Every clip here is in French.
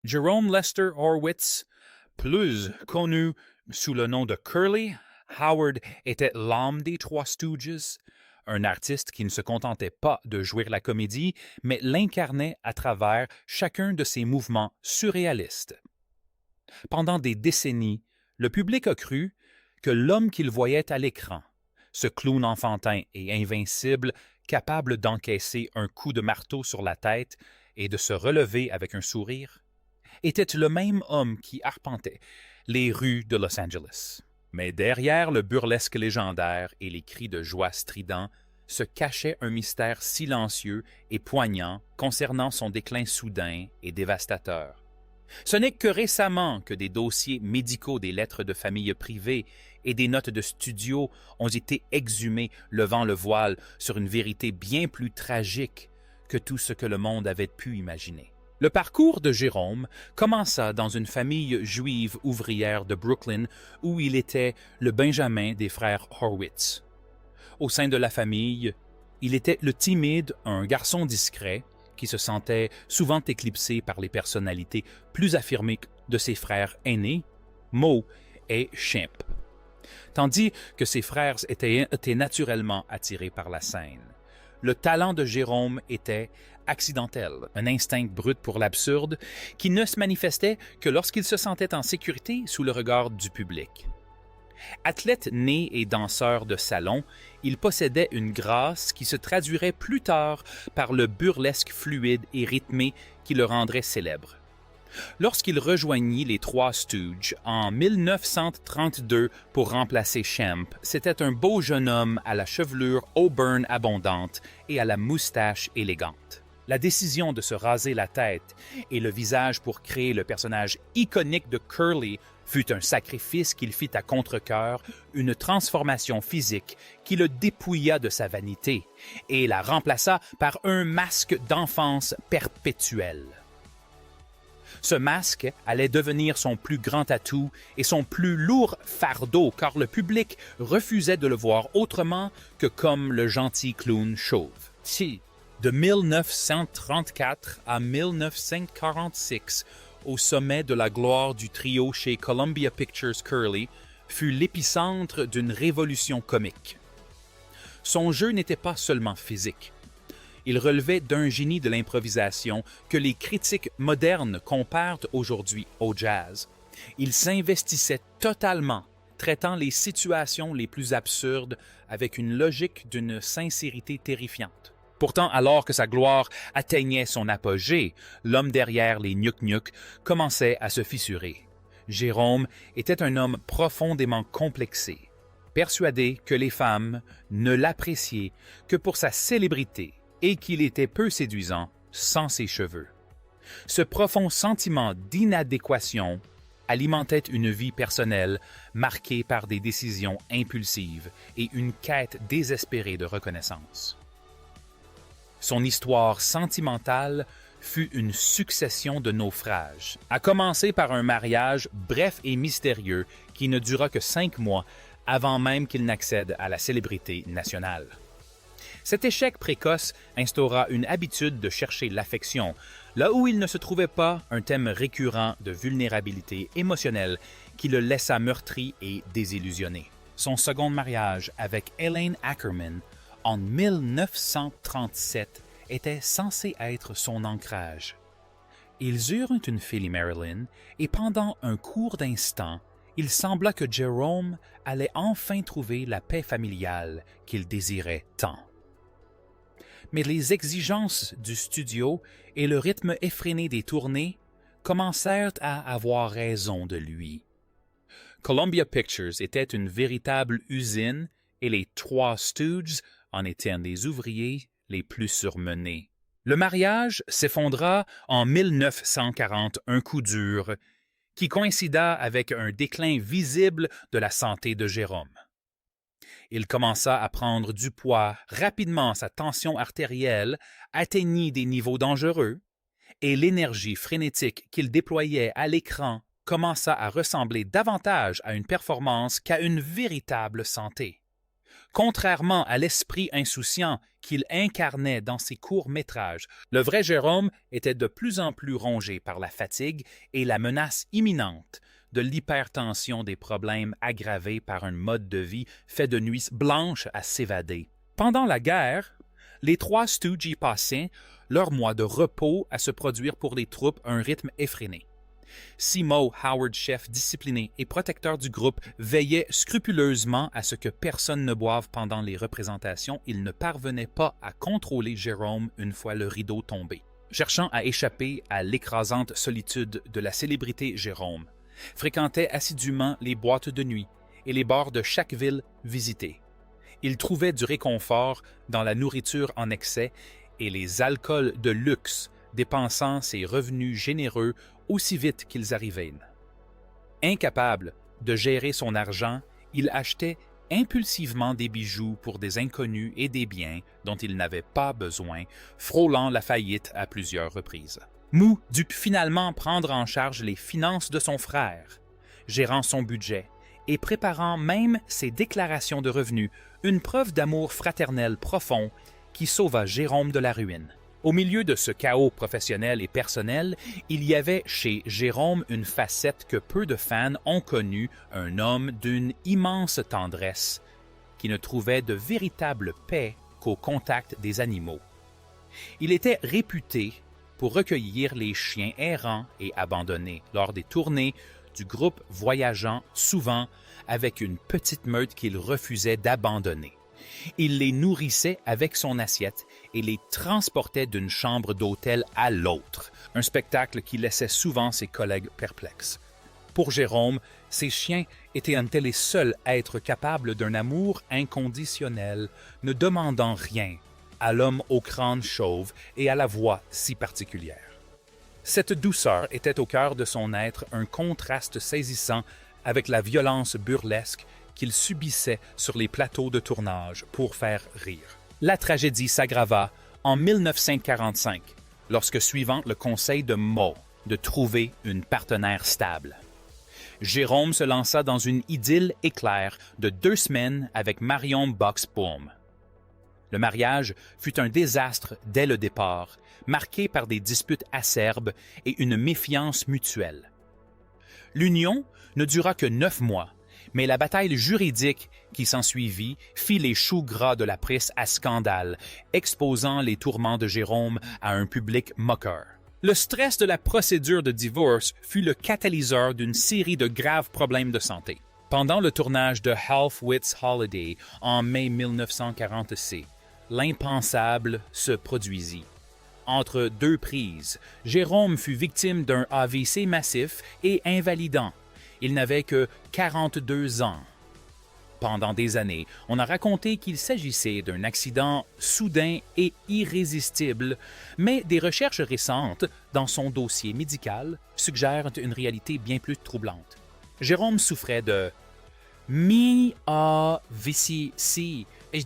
Jerome Lester Horwitz, plus connu sous le nom de Curly, Howard était l'âme des Trois Stooges, un artiste qui ne se contentait pas de jouer la comédie, mais l'incarnait à travers chacun de ses mouvements surréalistes. Pendant des décennies, le public a cru que l'homme qu'il voyait à l'écran, ce clown enfantin et invincible, capable d'encaisser un coup de marteau sur la tête et de se relever avec un sourire, était le même homme qui arpentait les rues de Los Angeles. Mais derrière le burlesque légendaire et les cris de joie stridents se cachait un mystère silencieux et poignant concernant son déclin soudain et dévastateur. Ce n'est que récemment que des dossiers médicaux des lettres de famille privées et des notes de studio ont été exhumés, levant le voile sur une vérité bien plus tragique que tout ce que le monde avait pu imaginer. Le parcours de Jérôme commença dans une famille juive ouvrière de Brooklyn où il était le benjamin des frères Horwitz. Au sein de la famille, il était le timide, un garçon discret qui se sentait souvent éclipsé par les personnalités plus affirmées de ses frères aînés, Moe et Shemp, tandis que ses frères étaient naturellement attirés par la scène. Le talent de Jérôme était accidentel, un instinct brut pour l'absurde qui ne se manifestait que lorsqu'il se sentait en sécurité sous le regard du public. Athlète né et danseur de salon, il possédait une grâce qui se traduirait plus tard par le burlesque fluide et rythmé qui le rendrait célèbre. Lorsqu'il rejoignit les Trois Stooges en 1932 pour remplacer Shemp, c'était un beau jeune homme à la chevelure auburn abondante et à la moustache élégante. La décision de se raser la tête et le visage pour créer le personnage iconique de Curly fut un sacrifice qu'il fit à contre-cœur, une transformation physique qui le dépouilla de sa vanité et la remplaça par un masque d'enfance perpétuel. Ce masque allait devenir son plus grand atout et son plus lourd fardeau car le public refusait de le voir autrement que comme le gentil clown chauve. Si, de 1934 à 1946, au sommet de la gloire du trio chez Columbia Pictures Curly, fut l'épicentre d'une révolution comique. Son jeu n'était pas seulement physique. Il relevait d'un génie de l'improvisation que les critiques modernes comparent aujourd'hui au jazz. Il s'investissait totalement, traitant les situations les plus absurdes avec une logique d'une sincérité terrifiante. Pourtant, alors que sa gloire atteignait son apogée, l'homme derrière les gnuc-gnuc commençait à se fissurer. Jérôme était un homme profondément complexé, persuadé que les femmes ne l'appréciaient que pour sa célébrité et qu'il était peu séduisant sans ses cheveux. Ce profond sentiment d'inadéquation alimentait une vie personnelle marquée par des décisions impulsives et une quête désespérée de reconnaissance. Son histoire sentimentale fut une succession de naufrages, à commencer par un mariage bref et mystérieux qui ne dura que 5 mois avant même qu'il n'accède à la célébrité nationale. Cet échec précoce instaura une habitude de chercher l'affection, là où il ne se trouvait pas un thème récurrent de vulnérabilité émotionnelle qui le laissa meurtri et désillusionné. Son second mariage avec Elaine Ackerman en 1937 était censé être son ancrage. Ils eurent une fille, Marilyn, et pendant un court instant, il sembla que Jérôme allait enfin trouver la paix familiale qu'il désirait tant. Mais les exigences du studio et le rythme effréné des tournées commencèrent à avoir raison de lui. Columbia Pictures était une véritable usine et les Trois Stooges en étaient un des ouvriers les plus surmenés. Le mariage s'effondra en 1940, un coup dur, qui coïncida avec un déclin visible de la santé de Jérôme. Il commença à prendre du poids, rapidement sa tension artérielle atteignit des niveaux dangereux, et l'énergie frénétique qu'il déployait à l'écran commença à ressembler davantage à une performance qu'à une véritable santé. Contrairement à l'esprit insouciant qu'il incarnait dans ses courts-métrages, le vrai Jérôme était de plus en plus rongé par la fatigue et la menace imminente de l'hypertension, des problèmes aggravés par un mode de vie fait de nuits blanches à s'évader. Pendant la guerre, les trois Stooges y passaient leur mois de repos à se produire pour les troupes à un rythme effréné. Si Moe Howard, chef discipliné et protecteur du groupe, veillait scrupuleusement à ce que personne ne boive pendant les représentations, il ne parvenait pas à contrôler Jérôme une fois le rideau tombé. Cherchant à échapper à l'écrasante solitude de la célébrité, Jérôme fréquentait assidûment les boîtes de nuit et les bars de chaque ville visitée. Il trouvait du réconfort dans la nourriture en excès et les alcools de luxe, dépensant ses revenus généreux aussi vite qu'ils arrivaient. Incapable de gérer son argent, il achetait impulsivement des bijoux pour des inconnus et des biens dont il n'avait pas besoin, frôlant la faillite à plusieurs reprises. Moe dut finalement prendre en charge les finances de son frère, gérant son budget et préparant même ses déclarations de revenus, une preuve d'amour fraternel profond qui sauva Jérôme de la ruine. Au milieu de ce chaos professionnel et personnel, il y avait chez Jérôme une facette que peu de fans ont connue, un homme d'une immense tendresse, qui ne trouvait de véritable paix qu'au contact des animaux. Il était réputé pour recueillir les chiens errants et abandonnés lors des tournées du groupe voyageant souvent avec une petite meute qu'il refusait d'abandonner. Il les nourrissait avec son assiette et les transportait d'une chambre d'hôtel à l'autre, un spectacle qui laissait souvent ses collègues perplexes. Pour Jérôme, ces chiens étaient les seuls êtres capables d'un amour inconditionnel, ne demandant rien à l'homme au crâne chauve et à la voix si particulière. Cette douceur était au cœur de son être un contraste saisissant avec la violence burlesque qu'il subissait sur les plateaux de tournage pour faire rire. La tragédie s'aggrava en 1945, lorsque, suivant le conseil de Moe de trouver une partenaire stable, Jérôme se lança dans une idylle éclair de 2 semaines avec Marion Box-Boom. Le mariage fut un désastre dès le départ, marqué par des disputes acerbes et une méfiance mutuelle. L'union ne dura que 9 mois, mais la bataille juridique qui s'ensuivit fit les choux gras de la presse à scandale, exposant les tourments de Jérôme à un public moqueur. Le stress de la procédure de divorce fut le catalyseur d'une série de graves problèmes de santé. Pendant le tournage de Half-Wits Holiday en mai 1946, l'impensable se produisit. Entre 2 prises, Jérôme fut victime d'un AVC massif et invalidant. Il n'avait que 42 ans. Pendant des années, on a raconté qu'il s'agissait d'un accident soudain et irrésistible, mais des recherches récentes dans son dossier médical suggèrent une réalité bien plus troublante. Jérôme souffrait de mi-AVC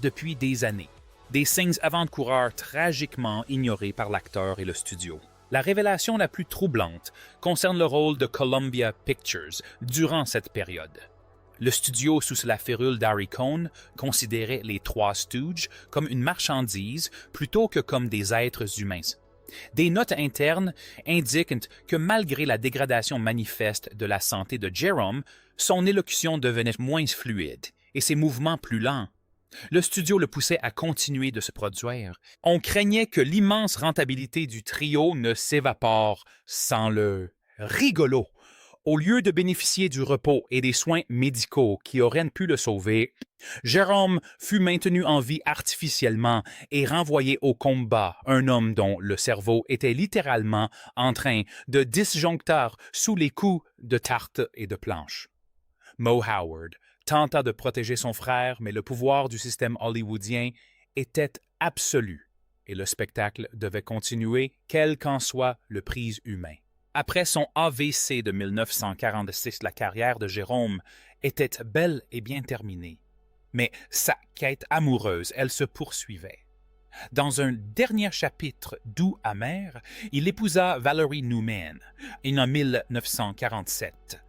depuis des années, des signes avant-coureurs tragiquement ignorés par l'acteur et le studio. La révélation la plus troublante concerne le rôle de Columbia Pictures durant cette période. Le studio sous la férule d'Harry Cohn considérait les 3 Stooges comme une marchandise plutôt que comme des êtres humains. Des notes internes indiquent que malgré la dégradation manifeste de la santé de Jérôme, son élocution devenait moins fluide et ses mouvements plus lents. Le studio le poussait à continuer de se produire. On craignait que l'immense rentabilité du trio ne s'évapore sans le rigolo. Au lieu de bénéficier du repos et des soins médicaux qui auraient pu le sauver, Jérôme fut maintenu en vie artificiellement et renvoyé au combat, un homme dont le cerveau était littéralement en train de disjoncter sous les coups de tarte et de planches. Moe Howard tenta de protéger son frère, mais le pouvoir du système hollywoodien était absolu et le spectacle devait continuer, quel qu'en soit le prix humain. Après son AVC de 1946, la carrière de Jérôme était bel et bien terminée. Mais sa quête amoureuse, elle se poursuivait. Dans un dernier chapitre doux amer, il épousa Valerie Newman en 1947.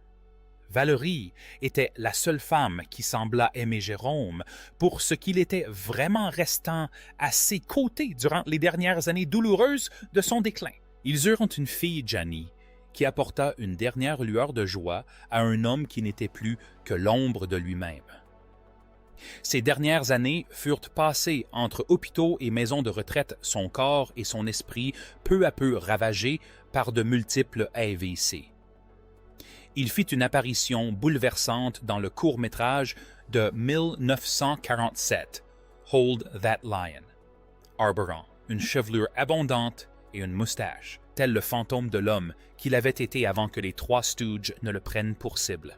Valérie était la seule femme qui sembla aimer Jérôme pour ce qu'il était vraiment restant à ses côtés durant les dernières années douloureuses de son déclin. Ils eurent une fille, Janie, qui apporta une dernière lueur de joie à un homme qui n'était plus que l'ombre de lui-même. Ces dernières années furent passées entre hôpitaux et maisons de retraite, son corps et son esprit peu à peu ravagés par de multiples AVC. Il fit une apparition bouleversante dans le court-métrage de 1947, Hold That Lion, arborant une chevelure abondante et une moustache, tel le fantôme de l'homme qu'il avait été avant que les trois Stooges ne le prennent pour cible.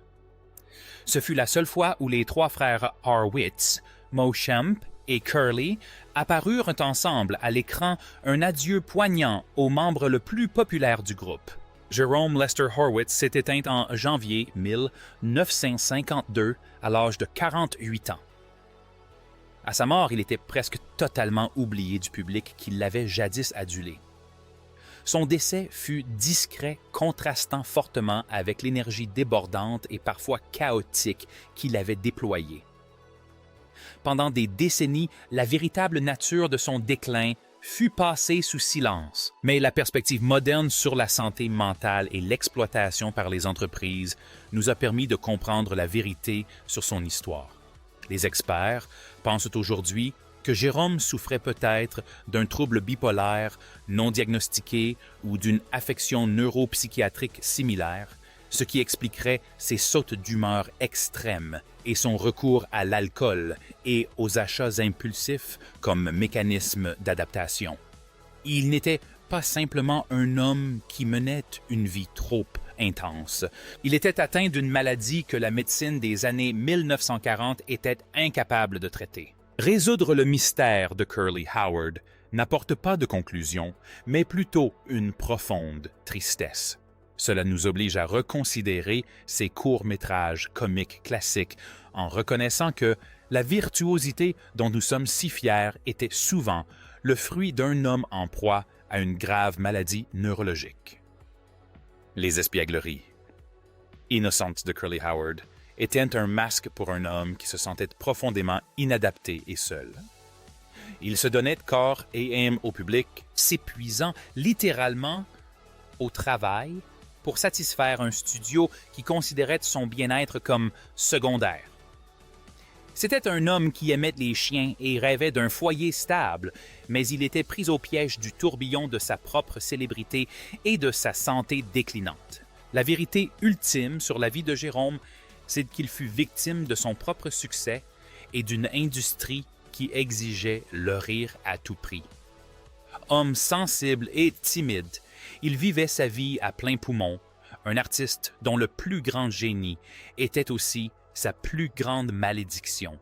Ce fut la seule fois où les trois frères Horwitz, Beauchamp et Curly apparurent ensemble à l'écran, un adieu poignant au membre le plus populaire du groupe. Jerome Lester Horwitz s'est éteint en janvier 1952 à l'âge de 48 ans. À sa mort, il était presque totalement oublié du public qui l'avait jadis adulé. Son décès fut discret, contrastant fortement avec l'énergie débordante et parfois chaotique qu'il avait déployée. Pendant des décennies, la véritable nature de son déclin fut passée sous silence, mais la perspective moderne sur la santé mentale et l'exploitation par les entreprises nous a permis de comprendre la vérité sur son histoire. Les experts pensent aujourd'hui que Jérôme souffrait peut-être d'un trouble bipolaire non diagnostiqué ou d'une affection neuropsychiatrique similaire, ce qui expliquerait ses sautes d'humeur extrêmes et son recours à l'alcool et aux achats impulsifs comme mécanisme d'adaptation. Il n'était pas simplement un homme qui menait une vie trop intense. Il était atteint d'une maladie que la médecine des années 1940 était incapable de traiter. Résoudre le mystère de Curly Howard n'apporte pas de conclusion, mais plutôt une profonde tristesse. Cela nous oblige à reconsidérer ces courts-métrages comiques classiques en reconnaissant que la virtuosité dont nous sommes si fiers était souvent le fruit d'un homme en proie à une grave maladie neurologique. Les espiègleries innocentes de Curly Howard était un masque pour un homme qui se sentait profondément inadapté et seul. Il se donnait de corps et âme au public, s'épuisant littéralement au travail pour satisfaire un studio qui considérait son bien-être comme secondaire. C'était un homme qui aimait les chiens et rêvait d'un foyer stable, mais il était pris au piège du tourbillon de sa propre célébrité et de sa santé déclinante. La vérité ultime sur la vie de Jérôme, c'est qu'il fut victime de son propre succès et d'une industrie qui exigeait le rire à tout prix. Homme sensible et timide, il vivait sa vie à plein poumon, un artiste dont le plus grand génie était aussi sa plus grande malédiction.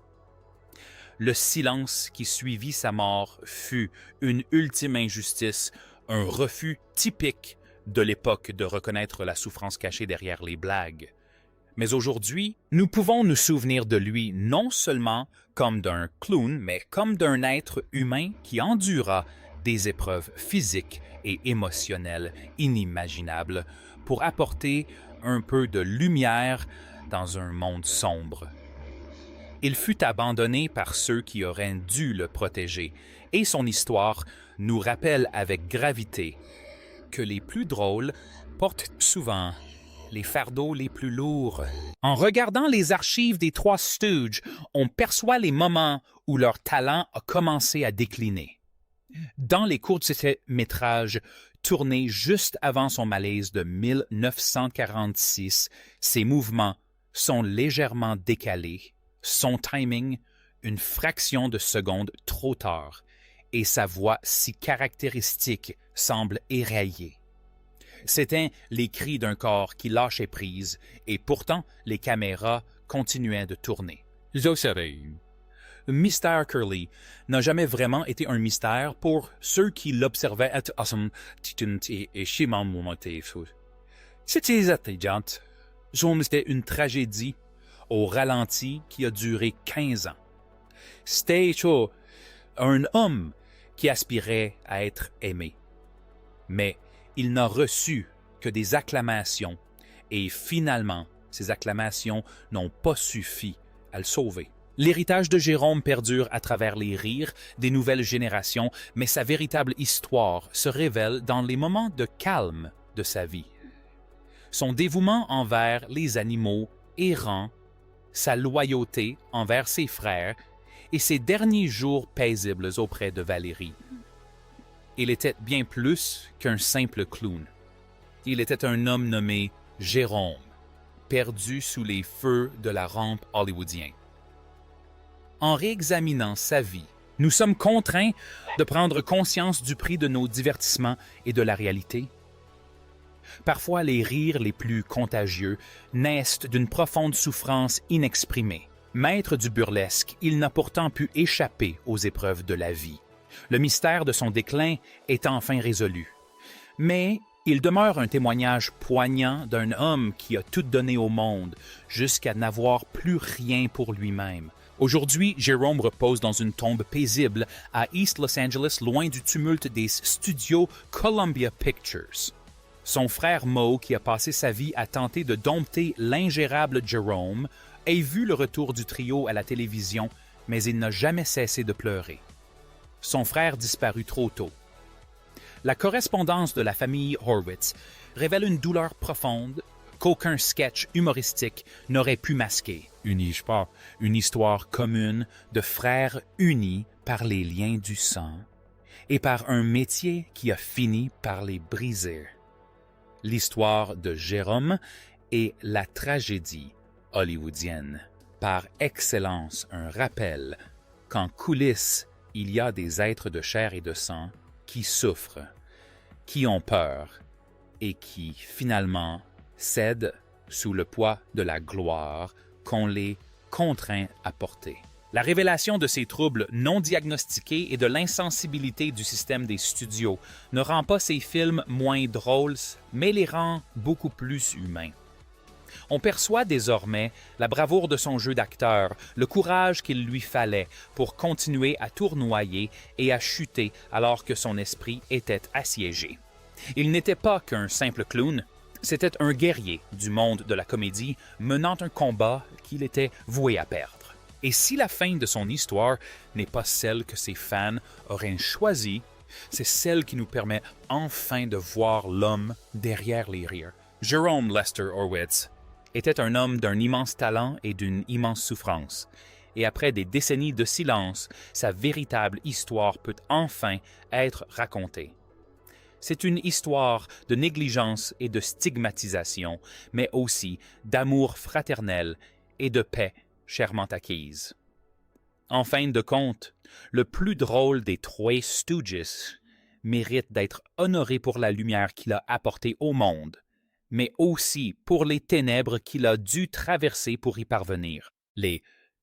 Le silence qui suivit sa mort fut une ultime injustice, un refus typique de l'époque de reconnaître la souffrance cachée derrière les blagues. Mais aujourd'hui, nous pouvons nous souvenir de lui non seulement comme d'un clown, mais comme d'un être humain qui endura des épreuves physiques et émotionnelles inimaginables pour apporter un peu de lumière dans un monde sombre. Il fut abandonné par ceux qui auraient dû le protéger, et son histoire nous rappelle avec gravité que les plus drôles portent souvent les fardeaux les plus lourds. En regardant les archives des trois Stooges, on perçoit les moments où leur talent a commencé à décliner. Dans les courts-métrages tournés juste avant son malaise de 1946, ses mouvements sont légèrement décalés, son timing une fraction de seconde trop tard, et sa voix si caractéristique semble éraillée. C'étaient les cris d'un corps qui lâchait prise, et pourtant les caméras continuaient de tourner. Mystère Curly n'a jamais vraiment été un mystère pour ceux qui l'observaient. C'était intelligent. C'était une tragédie au ralenti qui a duré 15 ans. C'était un homme qui aspirait à être aimé. Mais il n'a reçu que des acclamations et finalement, ses acclamations n'ont pas suffi à le sauver. L'héritage de Jérôme perdure à travers les rires des nouvelles générations, mais sa véritable histoire se révèle dans les moments de calme de sa vie. Son dévouement envers les animaux errants, sa loyauté envers ses frères et ses derniers jours paisibles auprès de Valérie. Il était bien plus qu'un simple clown. Il était un homme nommé Jérôme, perdu sous les feux de la rampe hollywoodien. En réexaminant sa vie, nous sommes contraints de prendre conscience du prix de nos divertissements et de la réalité. Parfois, les rires les plus contagieux naissent d'une profonde souffrance inexprimée. Maître du burlesque, il n'a pourtant pu échapper aux épreuves de la vie. Le mystère de son déclin est enfin résolu. Mais il demeure un témoignage poignant d'un homme qui a tout donné au monde jusqu'à n'avoir plus rien pour lui-même. Aujourd'hui, Jérôme repose dans une tombe paisible à East Los Angeles, loin du tumulte des studios Columbia Pictures. Son frère Mo, qui a passé sa vie à tenter de dompter l'ingérable Jérôme, a vu le retour du trio à la télévision, mais il n'a jamais cessé de pleurer. Son frère disparut trop tôt. La correspondance de la famille Horwitz révèle une douleur profonde qu'aucun sketch humoristique n'aurait pu masquer. Une histoire commune de frères unis par les liens du sang et par un métier qui a fini par les briser. L'histoire de Jérôme est la tragédie hollywoodienne. Par excellence, un rappel qu'en coulisses, il y a des êtres de chair et de sang qui souffrent, qui ont peur et qui, finalement, cèdent sous le poids de la gloire qu'on les contraint à porter. La révélation de ces troubles non diagnostiqués et de l'insensibilité du système des studios ne rend pas ces films moins drôles, mais les rend beaucoup plus humains. On perçoit désormais la bravoure de son jeu d'acteur, le courage qu'il lui fallait pour continuer à tournoyer et à chuter alors que son esprit était assiégé. Il n'était pas qu'un simple clown, c'était un guerrier du monde de la comédie menant un combat qu'il était voué à perdre. Et si la fin de son histoire n'est pas celle que ses fans auraient choisie, c'est celle qui nous permet enfin de voir l'homme derrière les rires. Jérôme Lester Horwitz était un homme d'un immense talent et d'une immense souffrance. Et après des décennies de silence, sa véritable histoire peut enfin être racontée. C'est une histoire de négligence et de stigmatisation, mais aussi d'amour fraternel et de paix chèrement acquise. En fin de compte, le plus drôle des trois Stooges mérite d'être honoré pour la lumière qu'il a apportée au monde, mais aussi pour les ténèbres qu'il a dû traverser pour y parvenir. Les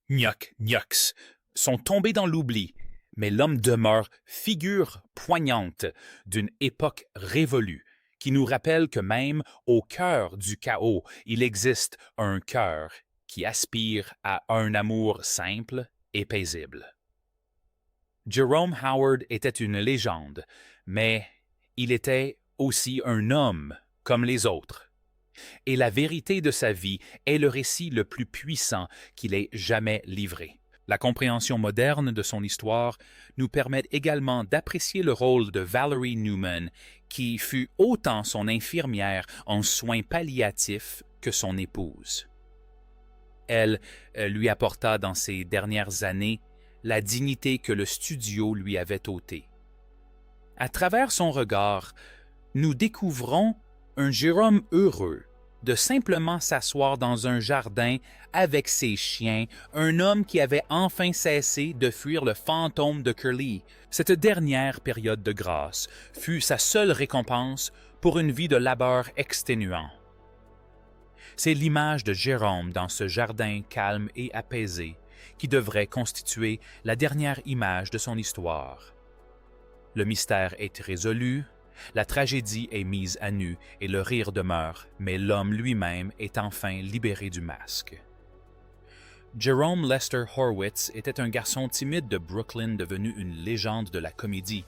Gnocs sont tombés dans l'oubli, mais l'homme demeure figure poignante d'une époque révolue qui nous rappelle que même au cœur du chaos, il existe un cœur qui aspire à un amour simple et paisible. Jerome Howard était une légende, mais il était aussi un homme comme les autres. Et la vérité de sa vie est le récit le plus puissant qu'il ait jamais livré. La compréhension moderne de son histoire nous permet également d'apprécier le rôle de Valerie Newman, qui fut autant son infirmière en soins palliatifs que son épouse. Elle lui apporta dans ses dernières années la dignité que le studio lui avait ôtée. À travers son regard, nous découvrons un Jérôme heureux de simplement s'asseoir dans un jardin avec ses chiens, un homme qui avait enfin cessé de fuir le fantôme de Curly. Cette dernière période de grâce fut sa seule récompense pour une vie de labeur exténuant. C'est l'image de Jérôme dans ce jardin calme et apaisé qui devrait constituer la dernière image de son histoire. Le mystère est résolu, la tragédie est mise à nu et le rire demeure, mais l'homme lui-même est enfin libéré du masque. Jerome Lester Horwitz était un garçon timide de Brooklyn devenu une légende de la comédie.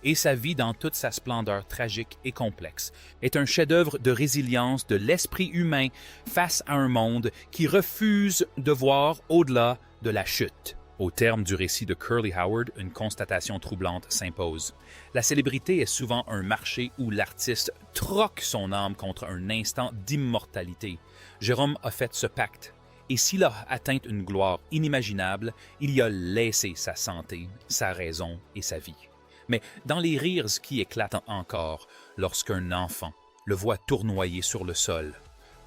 Et sa vie dans toute sa splendeur tragique et complexe est un chef-d'œuvre de résilience de l'esprit humain face à un monde qui refuse de voir au-delà de la chute. Au terme du récit de Curly Howard, une constatation troublante s'impose. La célébrité est souvent un marché où l'artiste troque son âme contre un instant d'immortalité. Jérôme a fait ce pacte, et s'il a atteint une gloire inimaginable, il y a laissé sa santé, sa raison et sa vie. Mais dans les rires qui éclatent encore lorsqu'un enfant le voit tournoyer sur le sol,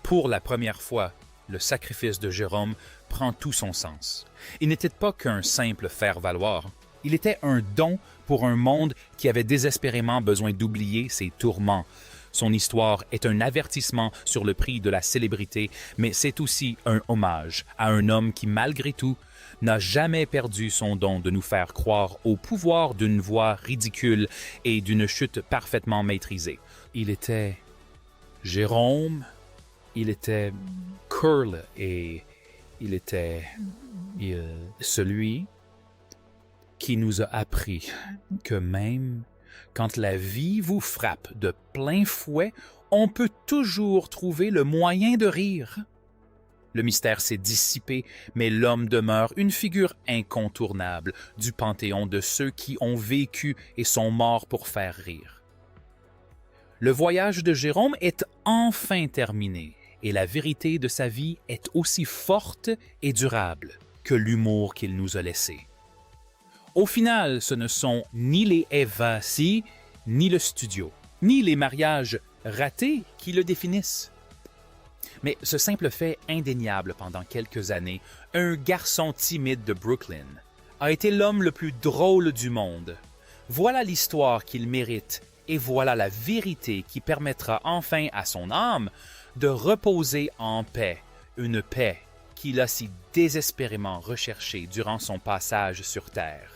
pour la première fois, le sacrifice de Jérôme prend tout son sens. Il n'était pas qu'un simple faire-valoir. Il était un don pour un monde qui avait désespérément besoin d'oublier ses tourments. Son histoire est un avertissement sur le prix de la célébrité, mais c'est aussi un hommage à un homme qui, malgré tout, n'a jamais perdu son don de nous faire croire au pouvoir d'une voix ridicule et d'une chute parfaitement maîtrisée. Il était Jérôme, il était Curly et il était celui qui nous a appris que même quand la vie vous frappe de plein fouet, on peut toujours trouver le moyen de rire. Le mystère s'est dissipé, mais l'homme demeure une figure incontournable du panthéon de ceux qui ont vécu et sont morts pour faire rire. Le voyage de Jérôme est enfin terminé, et la vérité de sa vie est aussi forte et durable que l'humour qu'il nous a laissé. Au final, ce ne sont ni les Eva Si, ni le studio, ni les mariages ratés qui le définissent. Mais ce simple fait indéniable pendant quelques années, un garçon timide de Brooklyn a été l'homme le plus drôle du monde. Voilà l'histoire qu'il mérite et voilà la vérité qui permettra enfin à son âme de reposer en paix, une paix qu'il a si désespérément recherchée durant son passage sur Terre.